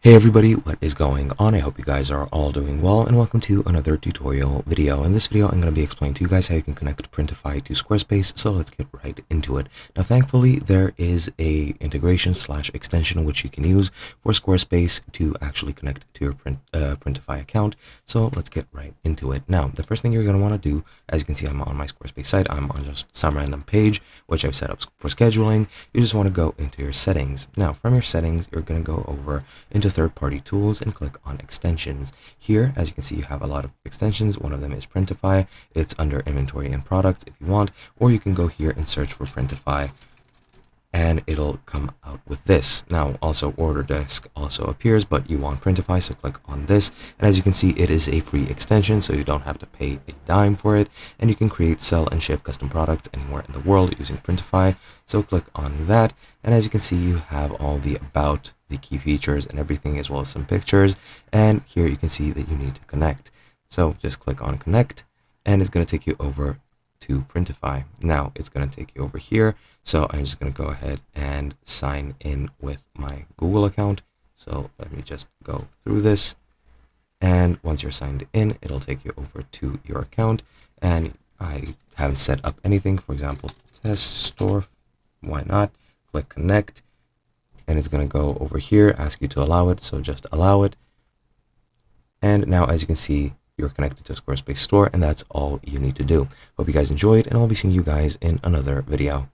Hey everybody, what is going on? I hope you guys are all doing well, and welcome to another tutorial video. In this video, I'm going to be explaining to you guys how you can connect Printify to Squarespace, so let's get right into it. Now, thankfully, there is a integration slash extension which you can use for Squarespace to actually connect to your Printify account, so let's get right into it. Now, the first thing you're going to want to do, as you can see, I'm on my Squarespace site. I'm on just some random page, which I've set up for scheduling. You just want to go into your settings. Now, from your settings, you're going to go over into third-party tools and click on extensions. Here, as you can see, you have a lot of extensions. One of them is Printify. It's under inventory and products if you want, or you can go here and search for Printify and it'll come out with this. Now, also Order Desk also appears, but you want Printify, so click on this. And as you can see, it is a free extension, so you don't have to pay a dime for it. And you can create, sell, and ship custom products anywhere in the world using Printify. So click on that. And as you can see, you have all the about, the key features, and everything, as well as some pictures. And here you can see that you need to connect. So just click on connect, and it's going to take you over to Printify. Now it's going to take you over here, so I'm just going to go ahead and sign in with my Google account. So let me just go through this, and once you're signed in, it'll take you over to your account. And I haven't set up anything, for example, test store, why not? Click connect, and it's going to go over here, ask you to allow it, so just allow it. And now, as you can see, you're connected to a Squarespace store, and that's all you need to do. Hope you guys enjoyed, and I'll be seeing you guys in another video.